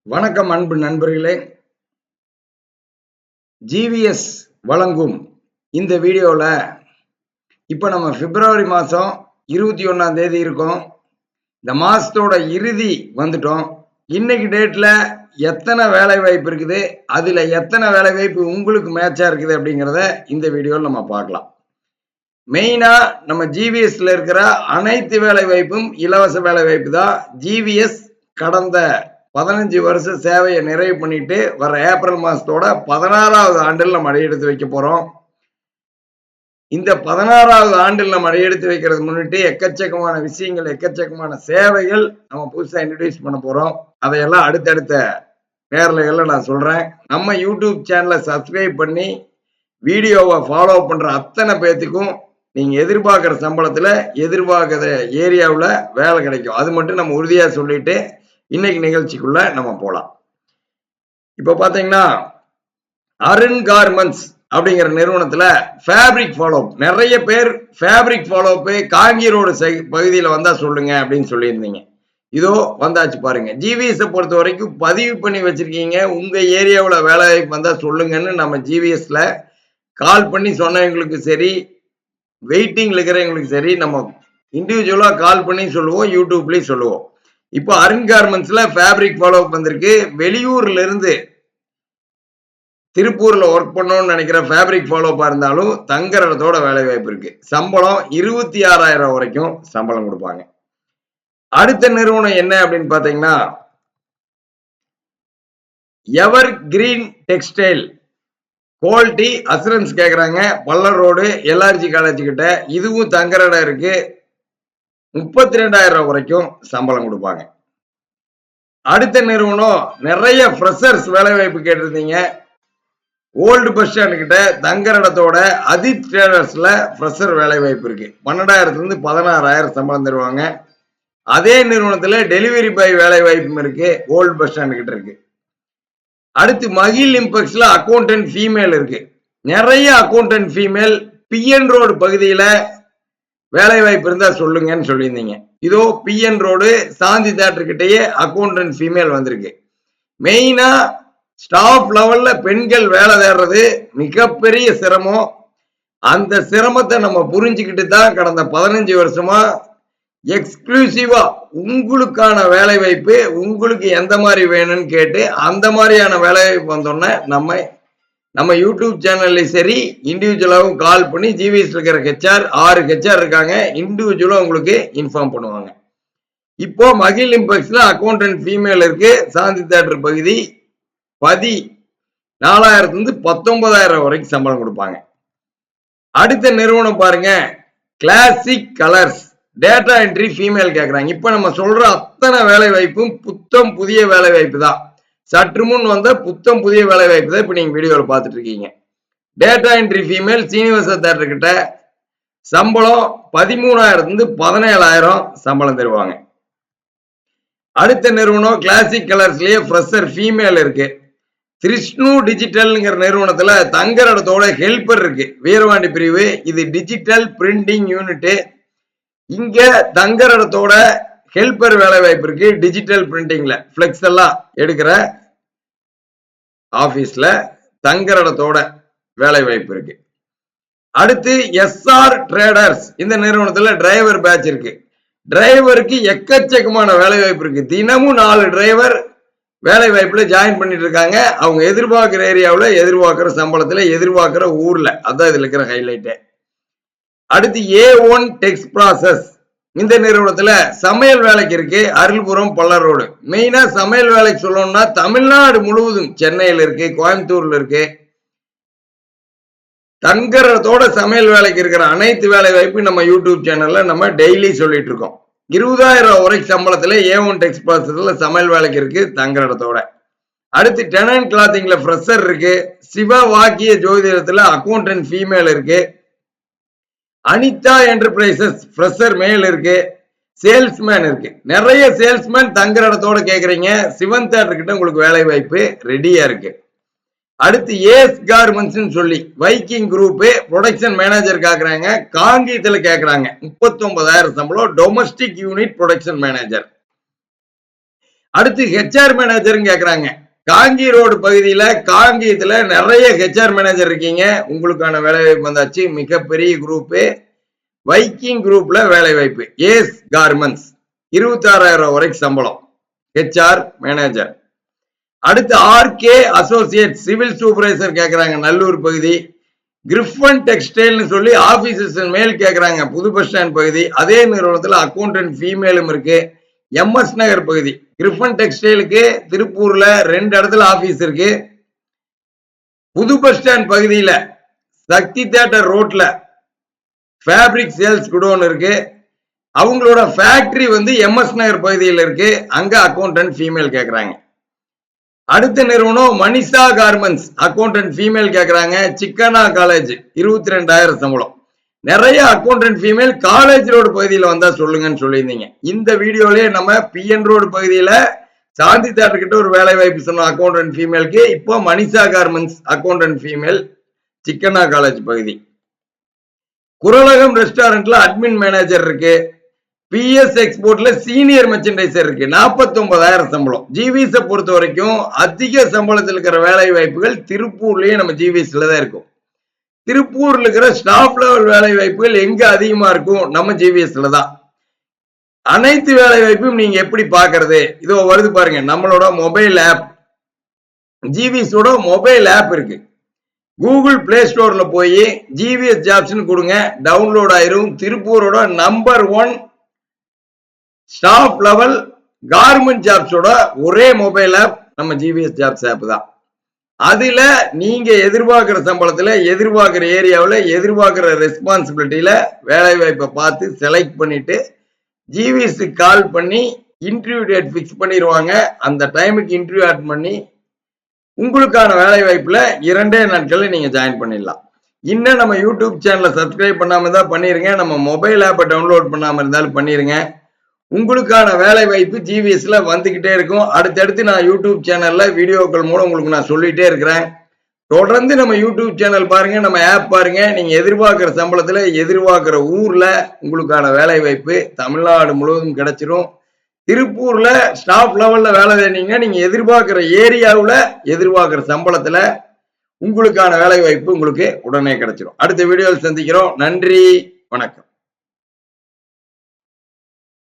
வணக்கம் அன்பு நண்பர்களே. ஜிவிஎஸ் வழங்கும் இந்த வீடியோல இப்ப நம்ம பிப்ரவரி மாசம் 21ஆம் தேதி இருக்கோம். இந்த மாசத்தோட இறுதி வந்துட்டோம். இன்னைக்கு டேட்ல எத்தனை வேலை வாய்ப்பு இருக்குது, அதுல எத்தனை வேலை வாய்ப்பு உங்களுக்கு மேட்சா இருக்குது அப்படிங்கிறத இந்த வீடியோல நம்ம பார்க்கலாம். மெயினா நம்ம ஜிவிஎஸ்ல இருக்கிற அனைத்து வேலை வாய்ப்பும் இலவச வேலை வாய்ப்பு தான். ஜிவிஎஸ் கடந்த 15 வருஷ சேவையை நிறைவு பண்ணிட்டு வர ஏப்ரல் மாசத்தோட 16வது ஆண்டில் நம்ம அடியெடுத்து வைக்க போறோம். இந்த 16வது ஆண்டில் நம்ம அடியெடுத்து வைக்கிறது முன்னிட்டு எக்கச்சக்கமான விஷயங்கள், எக்கச்சக்கமான சேவைகள் நம்ம புதுசா இன்ட்ரடியூஸ் பண்ண போறோம். அதையெல்லாம் அடுத்தடுத்த நேரலைகள்ல நான் சொல்றேன். நம்ம யூடியூப் சேனலை சப்ஸ்கிரைப் பண்ணி வீடியோவை ஃபாலோ பண்ற அத்தனை பேத்துக்கும் நீங்க எதிர்பார்க்கிற சம்பளத்துல எதிர்பார்க்கிற ஏரியாவில் வேலை கிடைக்கும். அது மட்டும் நம்ம உறுதியா சொல்லிட்டு இன்னைக்கு நிகழ்ச்சிக்குள்ள நம்ம போலாம். இப்ப பாத்தீங்கன்னா அருண் கார்மெண்ட்ஸ் அப்படிங்கிற நிறுவனத்துல ஃபேப்ரிக் ஃபாலோ நிறைய பேர் ஃபேப்ரிக் ஃபாலோ காங்கி ரோடு பகுதியில் வந்தா சொல்லுங்க அப்படின்னு சொல்லியிருந்தீங்க. இதோ வந்தாச்சு பாருங்க. ஜிவிஎஸ் பொறுத்த வரைக்கும் பதிவு பண்ணி வச்சிருக்கீங்க. உங்க ஏரியாவில் வேலை வாய்ப்பு வந்தா சொல்லுங்கன்னு நம்ம ஜிவிஎஸ்ல கால் பண்ணி சொன்னவங்களுக்கு சரி, வெயிட்டிங்ல இருக்கிறவங்களுக்கு சரி, நம்ம இண்டிவிஜுவலா கால் பண்ணி சொல்லுவோம், யூடியூப்லயும் சொல்லுவோம். இப்போ அருண் கார்மெண்ட்ஸ்ல ஃபேப்ரிக் ஃபாலோ வந்திருக்கு. வெளியூர்ல இருந்து திருப்பூர்ல ஒர்க் பண்ணணும்னு நினைக்கிற ஃபேப்ரிக் ஃபாலோப்பா இருந்தாலும் தங்குற இடத்தோட வேலை வாய்ப்பு இருக்கு. சம்பளம் 26,000 வரைக்கும் சம்பளம் கொடுப்பாங்க. அடுத்த நிறுவனம் என்ன அப்படின்னு பாத்தீங்கன்னா எவர் கிரீன் டெக்ஸ்டைல். குவாலிட்டி அசூரன்ஸ் கேக்குறாங்க. பல்லர் ரோடு எல்ஆர்ஜி காலேஜ் கிட்ட. இதுவும் தங்குற இடம் இருக்கு. 32,000 வரைக்கும் சம்பளம் கொடுப்பாங்க. அடுத்த நிறுவனம் நிறைய ஃப்ரெஷர்ஸ் வேலை வாய்ப்பு கேட்டிருந்தீங்க. ஓல்டு பஸ் ஸ்டாண்ட் கிட்ட தங்குற இடத்தோட அதித் ட்ரேடர்ஸ்ல ஃப்ரெஷர் வேலை வாய்ப்பு இருக்கு. 12,000 இருந்து 16,000 சம்பளம் தருவாங்க. அதே நிறுவனத்துல டெலிவரி பாய் வேலை வாய்ப்பும் இருக்கு. ஓல்டு பஸ் ஸ்டாண்ட் கிட்ட இருக்கு. அடுத்து மகிழ் இம்பெக்ஸ்ல அக்கௌண்டன்ட் ஃபீமேல் இருக்கு. நிறைய அக்கௌண்டன்ட் ஃபீமேல் பிஎன் ரோடு பகுதியில வேலை வாய்ப்பு இருந்தா சொல்லுங்கன்னு சொல்லியிருந்தீங்க. இதோ பிஎன் ரோடு சாந்தி தியேட்டர் கிட்டயே அக்கௌண்டன்ட் ஃபீமேல் வந்திருக்கு. மெயினா ஸ்டாஃப் லெவல்ல பெண்கள் வேலை தேடுறது மிகப்பெரிய சிரமம். அந்த சிரமத்தை நம்ம புரிஞ்சுக்கிட்டு தான் கடந்த 15 வருஷமா எக்ஸ்க்ளூசிவா உங்களுக்கான வேலை வாய்ப்பு உங்களுக்கு எந்த மாதிரி வேணும்னு கேட்டு அந்த மாதிரியான வேலை வாய்ப்பு வந்தோம்னா நம்ம யூடியூப் சேனல்ல சரி, இண்டிவிஜுவலாவும் கால் பண்ணி ஜிவிஎஸ் இருக்கிற ஹெச்ஆர் 6 ஹெச்ஆர் இருக்காங்க. இண்டிவிஜுவலா உங்களுக்கு இன்ஃபார்ம் பண்ணுவாங்க. இப்போ மகிழ் இம்பெக்ஸ்ல அக்கௌண்டன்ட் ஃபீமேல் இருக்கு. சாந்தி தியேட்டர் பகுதி. 14,000 இருந்து 19,000 வரைக்கும் சம்பளம் கொடுப்பாங்க. அடுத்த நிறுவனம் பாருங்க, classic colours. Data entry female கேக்குறாங்க. இப்ப நம்ம சொல்ற அத்தனை வேலை வாய்ப்பும் புத்தம் புதிய வேலை வாய்ப்பு தான். சற்று முன் வந்த புத்தம் புதிய வேலை வாய்ப்பு தான் இப்ப நீங்க வீடியோல பாத்துட்டு இருக்கீங்க. Data entry female Srinivasa theatre கிட்ட. சம்பளம் 13,000 இருந்து 17,000 சம்பளம் தருவாங்க. அடுத்த நிறுவனம் கிளாசிக் கலர்ஸ்லயே ஃப்ரெஷர் ஃபீமேல் இருக்கு. கிருஷ்ணு டிஜிட்டல்ங்கிற நிறுவனத்துல தங்குற இடத்தோட ஹெல்பர் இருக்கு. வீரவாண்டி பிரிவு. இது டிஜிட்டல் பிரிண்டிங் யூனிட். இங்க தங்குற இடத்தோட ஹெல்பர் வேலை வாய்ப்பு இருக்கு. டிஜிட்டல் பிரிண்டிங்ல பிளெக்ஸ் எல்லாம் எடுக்கிற ஆபீஸ்ல தங்குற இடத்தோட வேலை வாய்ப்பு இருக்கு. அடுத்து எஸ்ஆர் ட்ரேடர்ஸ். இந்த நிறுவனத்துல டிரைவர் பேட்ச் இருக்கு. டிரைவருக்கு எக்கச்சக்கமான வேலை வாய்ப்பு இருக்கு. தினமும் 4 டிரைவர் வேலை வாய்ப்புல ஜாயின் பண்ணிட்டு இருக்காங்க. அவங்க எதிர்பார்க்கிற ஏரியாவில் எதிர்பார்க்கிற சம்பளத்துல எதிர்பார்க்கிற ஊர்ல. அதான் இதுல இருக்கிற ஹைலைட். அடுத்து A1 டெக்ஸ் ப்ராசஸ். இந்த நிறுவனத்துல சமையல் வேலைக்கு இருக்கு. அருள்புரம் பல்லர் ரோடு. மெயினா சமையல் வேலைக்கு சொல்லணும்னா தமிழ்நாடு முழுவதும் சென்னையில் இருக்கு, கோயம்புத்தூர்ல இருக்கு. தங்கறதோட சமையல் வேலைக்கு இருக்கிற அனைத்து வேலை வாய்ப்பு நம்ம யூடியூப் சேனல்ல நம்ம டெய்லி சொல்லிட்டு இருக்கோம். 20,000 வரைக்கும் சம்பளத்துல A1 டெக்ஸ் ப்ராசஸ்ல சமையல் வேலைக்கு இருக்கு தங்குற இடத்தோட. அடுத்து டெனன்ட் கிளாத்திங்ல ஃப்ரெஷர் இருக்கு. சிவ வாக்கிய ஜோதிடத்துல அக்கௌண்டன்ட் ஃபீமேல் இருக்கு. அனிதா என்டர்பிரைசஸ் ஃப்ரெஷர் மேல் இருக்கு. சேல்ஸ்மேன் இருக்கு. நிறைய சேல்ஸ்மேன் தங்குற இடத்தோட கேக்குறீங்க. சிவன் தியேட்டர் கிட்ட உங்களுக்கு வேலை வாய்ப்பு ரெடியா இருக்கு. அடுத்து ஏஸ் கார்மெண்ட்ஸ் சொல்லி வைக்கிங் குரூப் ப்ரொடக்ஷன் மேனேஜர் கேக்குறாங்க. காங்கேயத்துல கேக்குறாங்க. 39,000 சம்பளம். Domestic unit production manager. அடுத்து ஹெச்ஆர் மேனேஜர் கேக்குறாங்க. காங்கி ரோடு பகுதியில காங்கியத்துல நிறைய ஹெச்ஆர் மேனேஜர் இருக்கீங்க. உங்களுக்கான வேலை வாய்ப்பு வந்தாச்சு. மிகப்பெரிய குரூப் வைக்கிங் குரூப்ல வேலை வாய்ப்பு. ஏஸ் கார்மெண்ட்ஸ் 26,000 வரைக்கும் சம்பளம். HR manager. அடுத்து ஆர்கே அசோசியேட் சிவில் சூப்பர்வைசர் கேக்குறாங்க. நல்லூர் பகுதி. கிரிஃபன் டெக்ஸ்டைல் சொல்லி ஆபீசர்ஸ் மேல் கேக்குறாங்க. புது பஸ் ஸ்டாண்ட் பகுதி. அதே நிறுவனத்துல அக்கௌண்டன்ட் ஃபீமேலும் இருக்கு. எம்எஸ் நகர் பகுதி. கிரிஃபன் டெக்ஸ்டைலுக்கு திருப்பூர்ல 2 இடத்துல ஆபீஸ் இருக்கு. புது பஸ் ஸ்டாண்ட் பகுதியில சக்தி தியேட்டர் ரோட்ல ஃபேப்ரிக் சேல்ஸ் குடோன் இருக்கு. அவங்களோட ஃபேக்டரி எம்எஸ் நகர் பகுதியில் இருக்கு. அங்க அக்கௌண்டன்ட் ஃபீமேல் கேக்குறாங்க. அடுத்த நிறுவனம் மனிஷா கார்மெண்ட்ஸ் அக்கௌண்டன்ட் ஃபீமேல் கேக்குறாங்க. சிக்கனா காலேஜ் 22,000 சம்பளம். நிறைய அக்கௌண்டன்ட் ஃபீமேல் காலேஜ் ரோடு பகுதியில் வந்தா சொல்லுங்கன்னு சொல்லியிருந்தீங்க. இந்த வீடியோலயே நம்ம பிஎன் ரோடு பகுதியில சாந்தி தியேட்டர் கிட்ட ஒரு வேலை வாய்ப்பு சொன்னோம் அக்கௌண்டன்ட் ஃபீமேலுக்கு. இப்போ மனிஷா கார்மெண்ட்ஸ் அக்கௌண்டன்ட் ஃபீமேல் சிக்கனா காலேஜ் பகுதி. குரலகம் ரெஸ்டாரண்ட்ல அட்மின் மேனேஜர் இருக்கு. பிஎஸ் எக்ஸ்போர்ட்ல சீனியர் மெர்ச்சன்டைசர் இருக்கு. 49,000 சம்பளம். ஜிவிஎஸ் பொறுத்த வரைக்கும் அதிக சம்பளத்தில் இருக்கிற வேலை வாய்ப்புகள் திருப்பூர்லயே நம்ம ஜிவிஎஸ்ல தான் இருக்கும். திருப்பூர்ல இருக்கிற ஸ்டாஃப் லெவல் வேலை வாய்ப்புகள் எங்க அதிகமா இருக்கும்? நம்ம ஜிவிஎஸ்ல தான். அனைத்து வேலை வாய்ப்பும் நீங்க எப்படி பாக்குறது? இதோ வருது பாருங்க. நம்மளோட மொபைல் ஆப் ஜிவிஎஸோட மொபைல் ஆப் இருக்கு. கூகுள் பிளே ஸ்டோர்ல போய் ஜிவிஎஸ் ஜாப்ஸ் கொடுங்க. டவுன்லோட் ஆயிரும். திருப்பூரோட நம்பர் 1 ஸ்டாஃப் லெவல் கார்மெண்ட் ஜாப்ஸோட ஒரே மொபைல் ஆப் நம்ம ஜிவிஎஸ் ஜாப்ஸ் ஆப் தான். அதுல நீங்க எதிர்பார்க்கிற சம்பளத்துல, எதிர்பார்க்கிற ஏரியாவில், எதிர்பார்க்கிற ரெஸ்பான்சிபிலிட்டியில வேலை வாய்ப்பை பார்த்து செலக்ட் பண்ணிட்டு ஜிவிஎஸ் கால் பண்ணி இன்டர்வியூ டேட் பிக்ஸ் பண்ணிடுவாங்க. அந்த டைமுக்கு இன்டர்வியூ அட்டெண்ட் பண்ணி உங்களுக்கான வேலை வாய்ப்புல 2 நாட்கள்ல நீங்க ஜாயின் பண்ணிடலாம். இன்னும் நம்ம யூடியூப் சேனலை சப்ஸ்கிரைப் பண்ணாம தான் பண்ணிருங்க. நம்ம மொபைல் ஆப்பை டவுன்லோட் பண்ணாம இருந்தாலும் பண்ணிருங்க. உங்களுக்கான வேலை வாய்ப்பு ஜிவிஎஸ்ல வந்துகிட்டே இருக்கும். அடுத்தடுத்து நான் யூடியூப் சேனல்ல வீடியோக்கள் மூலம் உங்களுக்கு நான் சொல்லிட்டே இருக்கிறேன். தொடர்ந்து நம்ம யூடியூப் சேனல் பாருங்க, நம்ம ஆப் பாருங்க. நீங்க எதிர்பார்க்கிற சம்பளத்துல, எதிர்பார்க்கிற ஊர்ல உங்களுக்கான வேலை வாய்ப்பு தமிழ்நாடு முழுவதும் கிடைச்சிரும். திருப்பூர்ல ஸ்டாஃப் லெவல்ல வேலை தேடினீங்கன்னா நீங்க எதிர்பார்க்கிற ஏரியாவுல, எதிர்பார்க்கிற சம்பளத்துல உங்களுக்கான வேலை வாய்ப்பு உங்களுக்கு உடனே கிடைச்சிரும். அடுத்த வீடியோவில் சந்திக்கிறோம். நன்றி, வணக்கம்.